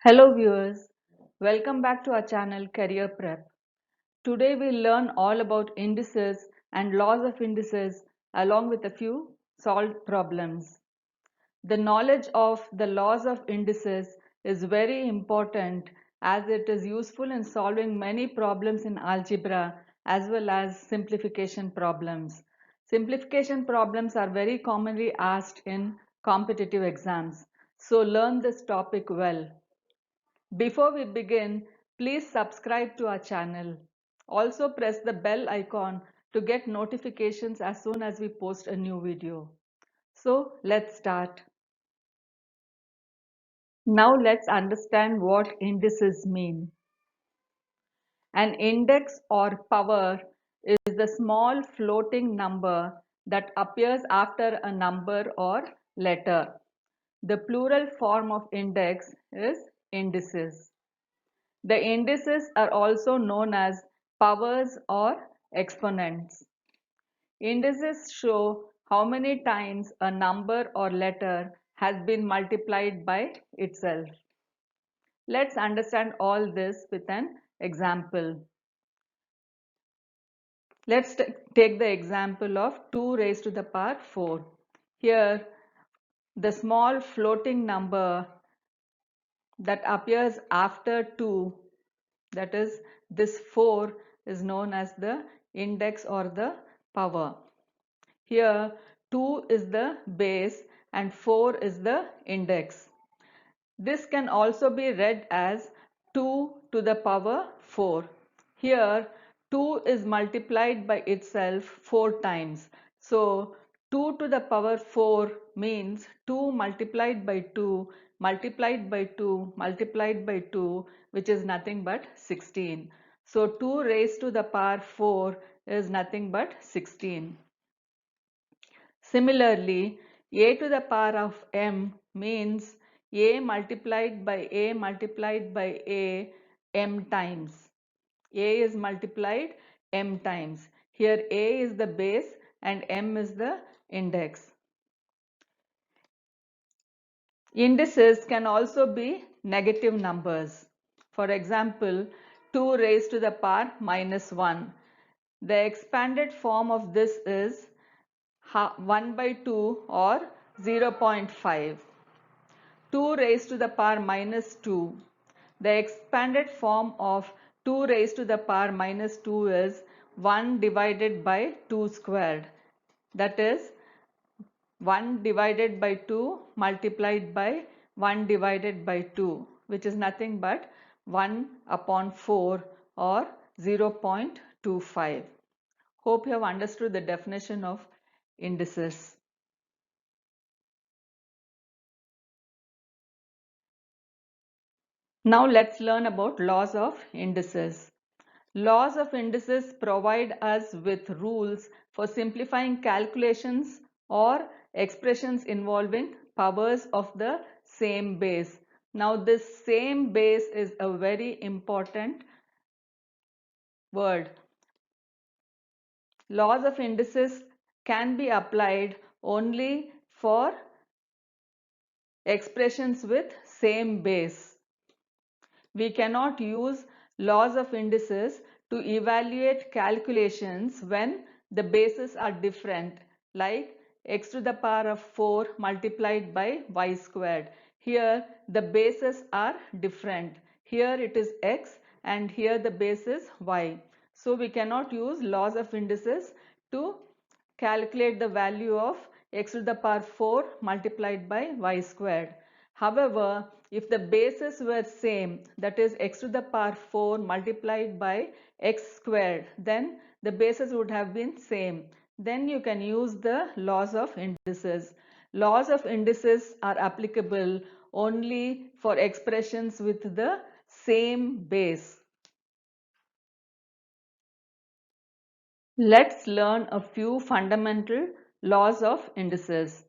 Hello viewers, welcome back to our channel Career Prep. Today we'll learn all about indices and laws of indices along with a few solved problems. The knowledge of the laws of indices is very important as it is useful in solving many problems in algebra as well as simplification problems. Simplification problems are very commonly asked in competitive exams, so learn this topic well. Before we begin, please subscribe to our channel. Also press the bell icon to get notifications as soon as we post a new video. So let's start. Now let's understand what indices mean. An index or power is the small floating number that appears after a number or letter. The plural form of index is indices. The indices are also known as powers or exponents. Indices show how many times a number or letter has been multiplied by itself. Let's understand all this with an example. Let's take the example of 2 raised to the power 4. Here, the small floating number that appears after 2, that is this 4, is known as the index or the power. Here 2 is the base and 4 is the index. This can also be read as 2 to the power 4. Here 2 is multiplied by itself 4 times. So 2 to the power 4 means 2 multiplied by 2 multiplied by 2 multiplied by 2, which is nothing but 16. So 2 raised to the power 4 is nothing but 16. Similarly, a to the power of m means a multiplied by a multiplied by a m times. A is multiplied m times. Here a is the base and m is the index. Indices can also be negative numbers. For example, 2 raised to the power minus 1. The expanded form of this is 1 by 2 or 0.5. 2 raised to the power minus 2. The expanded form of 2 raised to the power minus 2 is 1 divided by 2 squared. That is 1 divided by 2 multiplied by 1 divided by 2, which is nothing but 1 upon 4 or 0.25. Hope you have understood the definition of indices. Now let's learn about laws of indices. Laws of indices provide us with rules for simplifying calculations or expressions involving powers of the same base. Now this same base is a very important word. Laws of indices can be applied only for expressions with same base. We cannot use laws of indices to evaluate calculations when the bases are different, like x to the power of 4 multiplied by y squared. Here the bases are different. Here it is x and here the base is y. So we cannot use laws of indices to calculate the value of x to the power 4 multiplied by y squared. However, if the bases were same, that is x to the power 4 multiplied by x squared, then the bases would have been same. Then you can use the laws of indices. Laws of indices are applicable only for expressions with the same base. Let's learn a few fundamental laws of indices.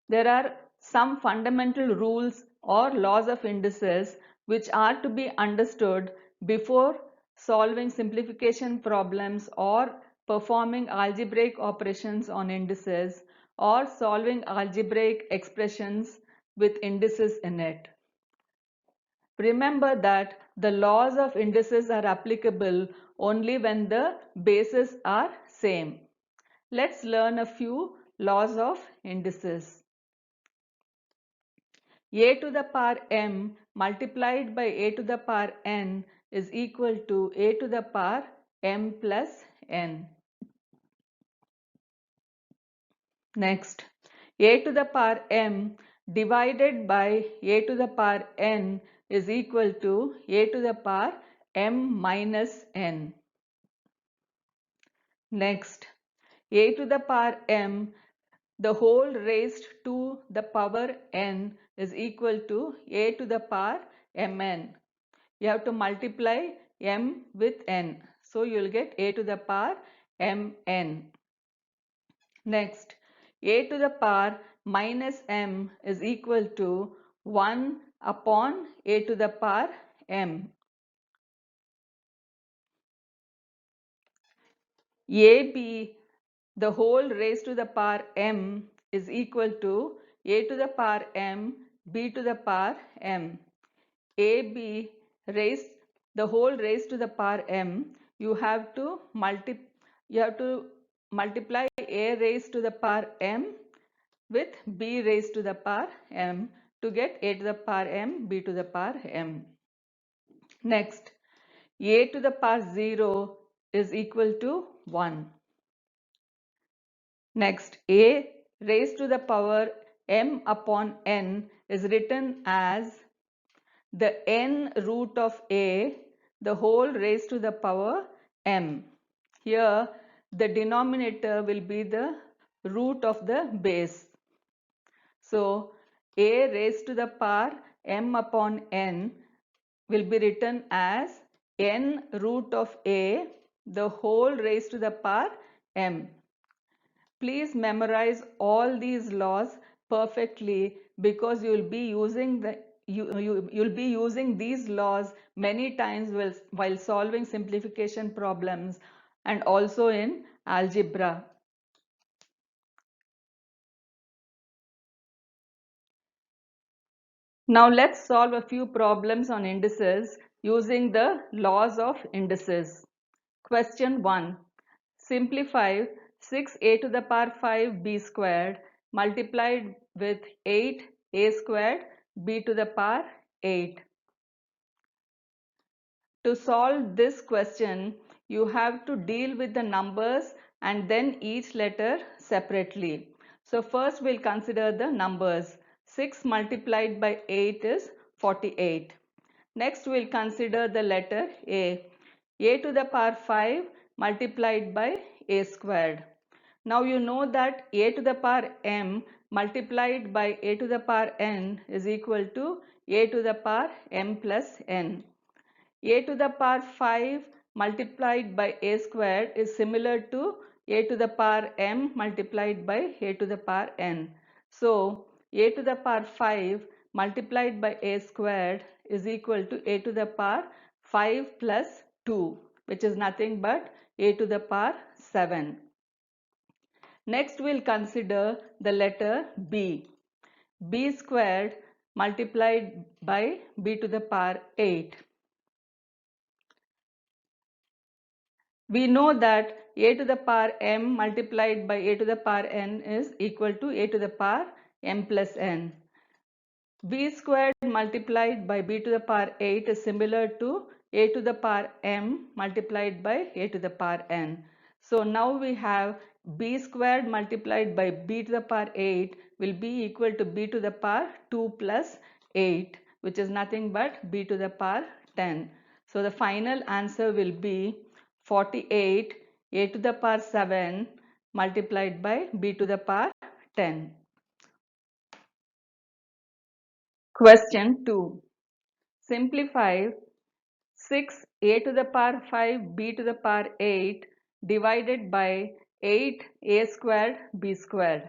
There are some fundamental rules or laws of indices which are to be understood before solving simplification problems or performing algebraic operations on indices or solving algebraic expressions with indices in it. Remember that the laws of indices are applicable only when the bases are same. Let's learn a few laws of indices. A to the power m multiplied by a to the power n is equal to a to the power m plus n. Next, a to the power m divided by a to the power n is equal to a to the power m minus n. Next, a to the power m the whole raised to the power n is equal to a to the power mn. You have to multiply m with n. So you will get a to the power mn. Next, a to the power minus m is equal to 1 upon a to the power m. AB the whole raised to the power m is equal to a to the power m b to the power m. AB raised the whole raised to the power m, you have to multiply a raised to the power m with b raised to the power m to get a to the power m b to the power m. Next, a to the power 0 is equal to 1. Next, a raised to the power m upon n is written as the n root of a the whole raised to the power m. Here the denominator will be the root of the base. So a raised to the power m upon n will be written as n root of a the whole raised to the power m. Please memorize all these laws perfectly because you'll be using these laws many times while solving simplification problems and also in algebra. Now let's solve a few problems on indices using the laws of indices. Question 1. Simplify 6a to the power 5b squared multiplied with 8a squared b to the power 8. To solve this question, you have to deal with the numbers and then each letter separately. So first we'll consider the numbers. 6 multiplied by 8 is 48. Next we'll consider the letter a. A to the power 5 multiplied by a squared. Now you know that a to the power m multiplied by a to the power n is equal to a to the power m plus n. A to the power 5 multiplied by a squared is similar to a to the power m multiplied by a to the power n. So a to the power 5 multiplied by a squared is equal to a to the power 5 plus 2, which is nothing but a to the power 7. Next we'll consider the letter b. B squared multiplied by b to the power 8. We know that a to the power m multiplied by a to the power n is equal to a to the power m plus n. B squared multiplied by b to the power 8 is similar to a to the power m multiplied by a to the power n. So now we have b squared multiplied by b to the power 8 will be equal to b to the power 2 plus 8, which is nothing but b to the power 10. So the final answer will be 48 a to the power 7 multiplied by b to the power 10. Question 2. Simplify 6 a to the power 5 b to the power 8 divided by 8 a squared b squared.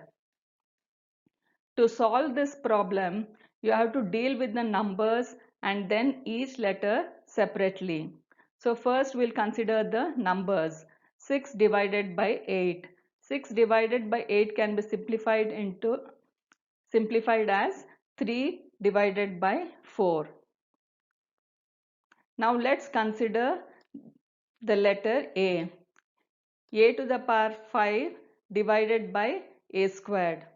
To solve this problem, you have to deal with the numbers and then each letter separately. So first we'll consider the numbers. 6 divided by 8. 6 divided by 8 can be simplified as 3 divided by 4. Now let's consider the letter A. A to the power 5 divided by A squared.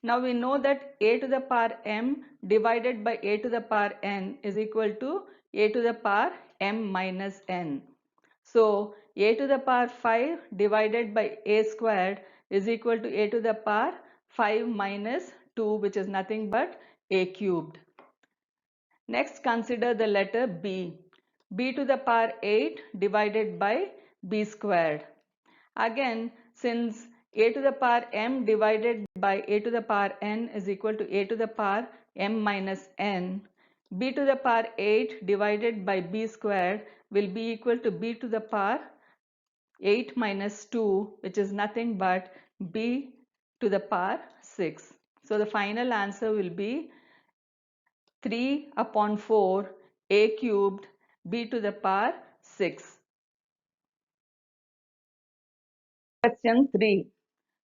Now we know that A to the power m divided by A to the power n is equal to A to the power m minus n. So A to the power 5 divided by A squared is equal to A to the power 5 minus 2, which is nothing but A cubed. Next, consider the letter B. B to the power 8 divided by B squared. Again, since A to the power m divided by A to the power n is equal to A to the power m minus n, B to the power 8 divided by B squared will be equal to B to the power 8 minus 2, which is nothing but B to the power 6. So the final answer will be 3 upon 4 A cubed B to the power 6. Question 3.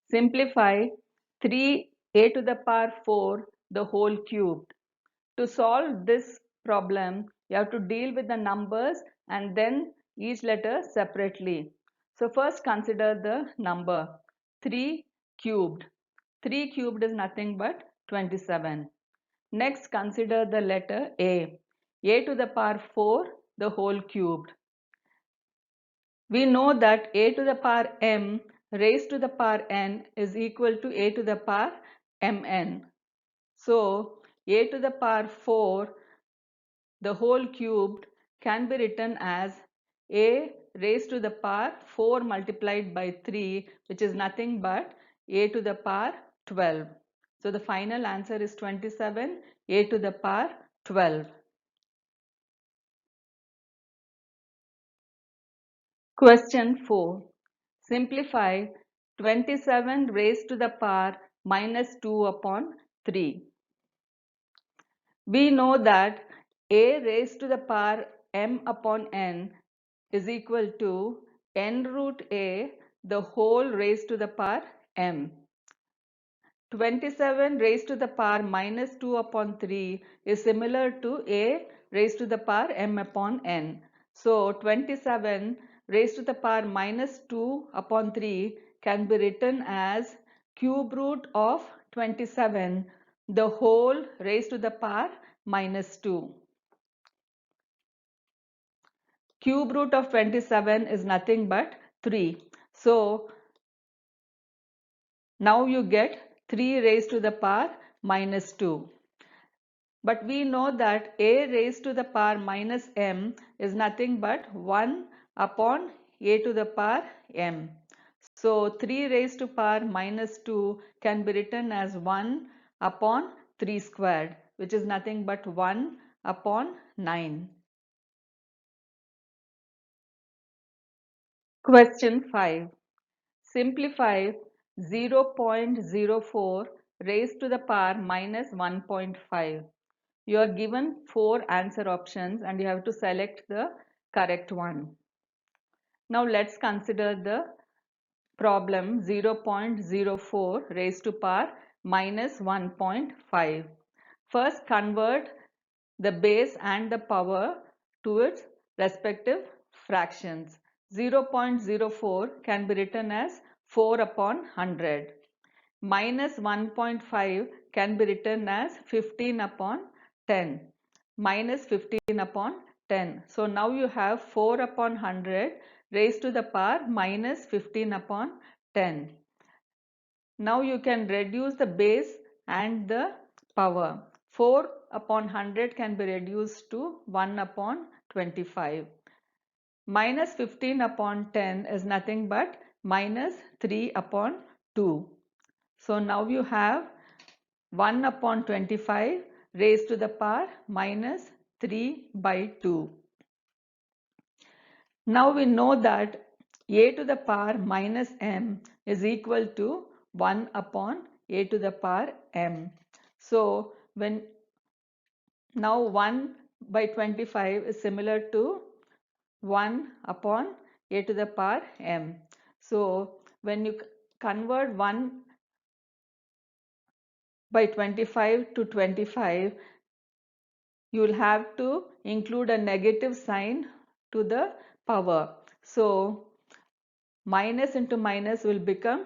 Simplify 3A to the power 4 the whole cubed. To solve this problem, you have to deal with the numbers and then each letter separately. So first consider the number 3 cubed. 3 cubed is nothing but 27. Next, consider the letter A. A to the power 4 the whole cubed. We know that A to the power m raised to the power n is equal to A to the power mn. So A to the power 4 the whole cubed can be written as A raised to the power 4 multiplied by 3, which is nothing but A to the power 12. So the final answer is 27, A to the power 12. Question 4. Simplify 27 raised to the power minus 2 upon 3. We know that A raised to the power m upon n is equal to n root A the whole raised to the power m. 27 raised to the power minus 2 upon 3 is similar to A raised to the power m upon n. So 27 raised to the power minus 2 upon 3 can be written as cube root of 27 the whole raised to the power minus 2. Cube root of 27 is nothing but 3. So now you get 3 raised to the power minus 2. But we know that A raised to the power minus m is nothing but 1 upon A to the power m. So 3 raised to power minus 2 can be written as 1 upon 3 squared, which is nothing but 1 upon 9. Question 5. Simplify 0.04 raised to the power minus 1.5. You are given 4 answer options and you have to select the correct one. Now let's consider the problem 0.04 raised to power minus 1.5. First, convert the base and the power to its respective fractions. 0.04 can be written as 4 upon 100. Minus 1.5 can be written as 15 upon 10. Minus 15 upon 10. So now you have 4 upon 100 raised to the power minus 15 upon 10. Now you can reduce the base and the power. 4 upon 100 can be reduced to 1 upon 25. Minus 15 upon 10 is nothing but minus 3 upon 2. So now you have 1 upon 25 raised to the power minus 3 by 2. Now we know that A to the power minus m is equal to 1 upon A to the power m. So when now 1 by 25 is similar to 1 upon A to the power m. So when you convert 1 by 25 to 25, you will have to include a negative sign to the power. So minus into minus will become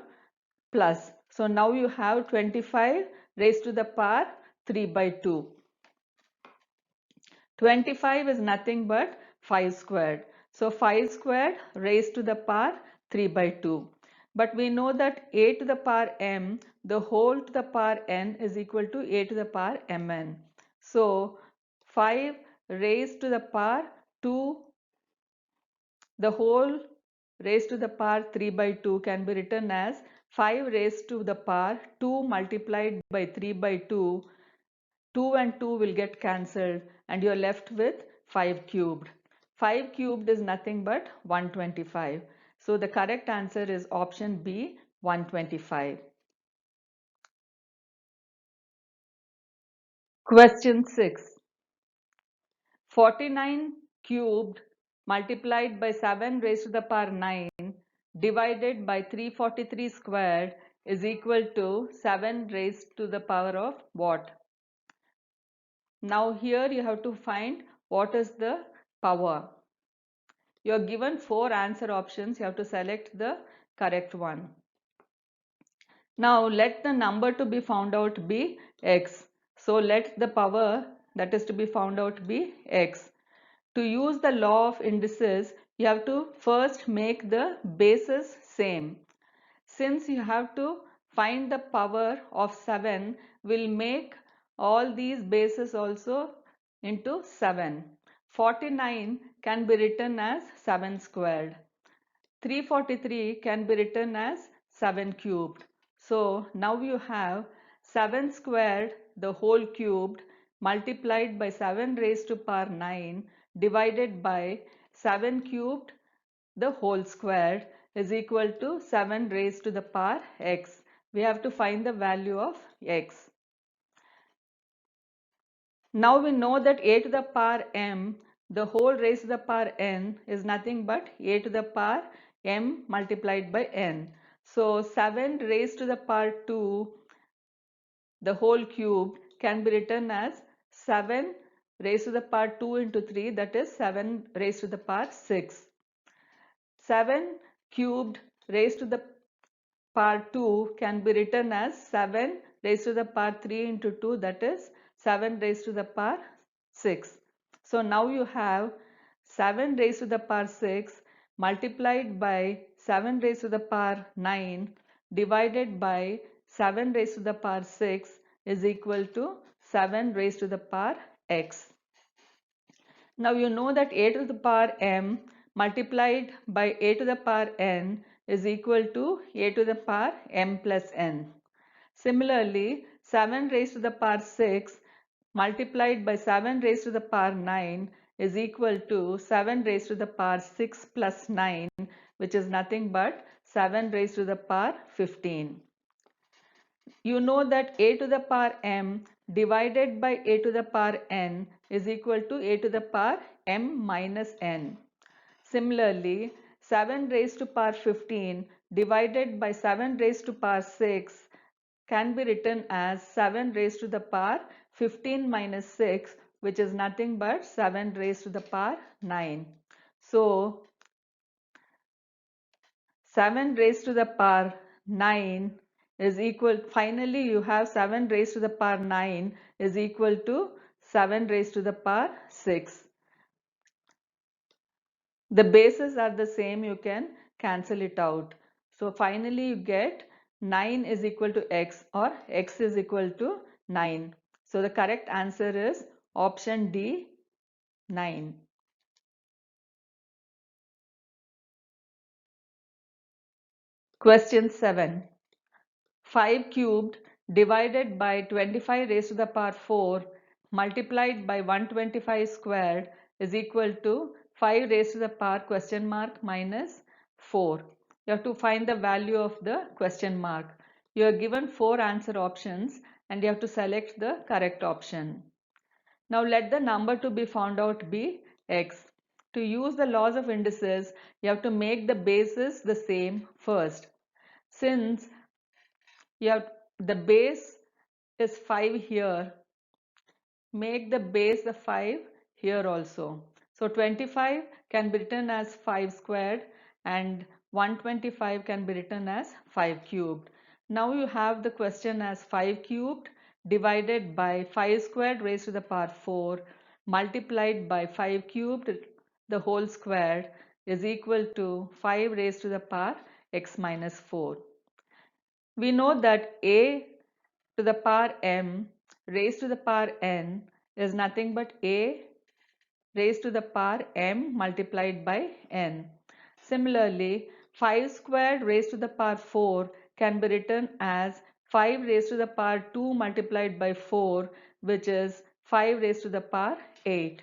plus. So now you have 25 raised to the power 3 by 2. 25 is nothing but 5 squared. So 5 squared raised to the power 3 by 2. But we know that a to the power m, the whole to the power n is equal to a to the power mn. So 5 raised to the power 2, the whole raised to the power 3 by 2 can be written as 5 raised to the power 2 multiplied by 3 by 2. 2 and 2 will get cancelled and you're left with 5 cubed. 5 cubed is nothing but 125. So the correct answer is option B, 125. Question 6. 49 cubed multiplied by 7 raised to the power 9 divided by 343 squared is equal to 7 raised to the power of what? Now here you have to find what is the power. You are given 4 answer options. You have to select the correct one. Now let the number to be found out be x. So let the power that is to be found out be x. To use the law of indices, you have to first make the bases same. Since you have to find the power of 7, we'll make all these bases also into 7. 49 can be written as 7 squared. 343 can be written as 7 cubed. So now you have 7 squared the whole cubed multiplied by 7 raised to power 9 divided by 7 cubed the whole squared is equal to 7 raised to the power x. We have to find the value of x. Now we know that a to the power m, the whole raised to the power n is nothing but a to the power m multiplied by n. So 7 raised to the power 2, the whole cube can be written as 7 raised to the power 2 into 3, that is 7 raised to the power 6. 7 cubed raised to the power 2 can be written as 7 raised to the power 3 into 2, that is 7 raised to the power 6. So now you have 7 raised to the power 6 multiplied by 7 raised to the power 9 divided by 7 raised to the power 6 is equal to 7 raised to the power x. Now you know that a to the power m multiplied by a to the power n is equal to a to the power m plus n. Similarly, 7 raised to the power 6 multiplied by 7 raised to the power 9 is equal to 7 raised to the power 6 plus 9, which is nothing but 7 raised to the power 15. You know that a to the power m divided by a to the power n is equal to a to the power m minus n. Similarly, 7 raised to power 15 divided by 7 raised to power 6 can be written as 7 raised to the power 15 minus 6, which is nothing but 7 raised to the power 9. So 7 raised to the power 9 is equal, finally you have 7 raised to the power 9 is equal to 7 raised to the power 6. The bases are the same, you can cancel it out. So finally you get 9 is equal to x, or x is equal to 9. So the correct answer is option D, 9. Question 7. 5 cubed divided by 25 raised to the power 4 multiplied by 125 squared is equal to 5 raised to the power question mark minus 4. You have to find the value of the question mark. You are given 4 answer options and you have to select the correct option. Now let the number to be found out be x. To use the laws of indices, you have to make the bases the same first. Since you have the base is 5 here, make the base the 5 here also. So 25 can be written as 5 squared and 125 can be written as 5 cubed. Now you have the question as 5 cubed divided by 5 squared raised to the power 4 multiplied by 5 cubed the whole squared is equal to 5 raised to the power x minus 4. We know that a to the power m raised to the power n is nothing but a raised to the power m multiplied by n. Similarly, 5 squared raised to the power 4 can be written as 5 raised to the power 2 multiplied by 4, which is 5 raised to the power 8.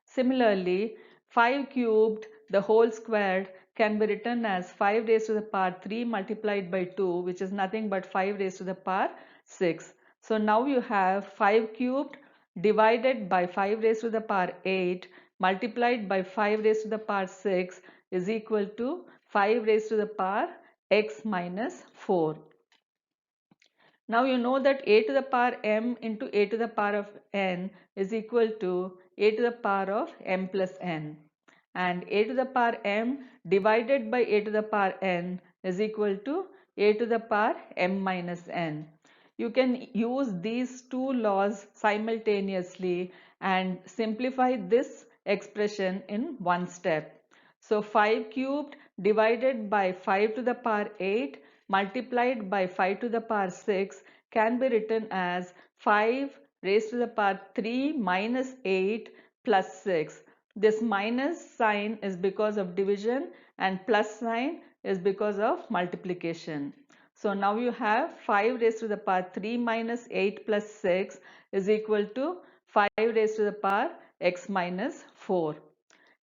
Similarly, 5 cubed the whole squared can be written as 5 raised to the power 3 multiplied by 2, which is nothing but 5 raised to the power 6. So now you have 5 cubed divided by 5 raised to the power 8 multiplied by 5 raised to the power 6 is equal to 5 raised to the power x minus 4. Now you know that a to the power m into a to the power of n is equal to a to the power of m plus n, and a to the power m divided by a to the power n is equal to a to the power m minus n. You can use these two laws simultaneously and simplify this expression in one step. So 5 cubed divided by 5 to the power 8 multiplied by 5 to the power 6 can be written as 5 raised to the power 3 minus 8 plus 6. This minus sign is because of division and plus sign is because of multiplication. So now you have 5 raised to the power 3 minus 8 plus 6 is equal to 5 raised to the power x minus 4.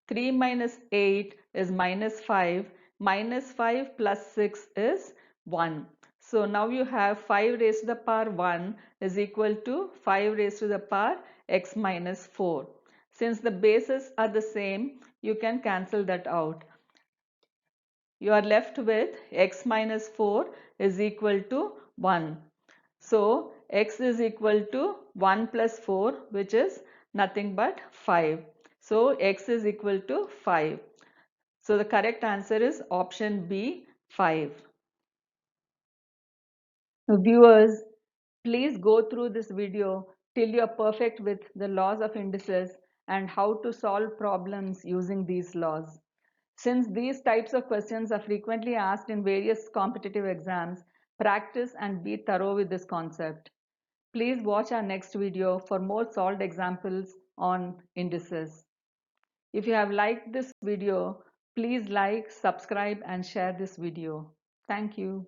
3 minus 8 is minus 5. Minus 5 plus 6 is 1. So now you have 5 raised to the power 1 is equal to 5 raised to the power x minus 4. Since the bases are the same, you can cancel that out. You are left with x minus 4 is equal to 1. So x is equal to 1 plus 4, which is nothing but 5. So x is equal to 5. So the correct answer is option B, 5. So viewers, please go through this video till you are perfect with the laws of indices and how to solve problems using these laws. Since these types of questions are frequently asked in various competitive exams, practice and be thorough with this concept. Please watch our next video for more solved examples on indices. If you have liked this video, please like, subscribe and share this video. Thank you.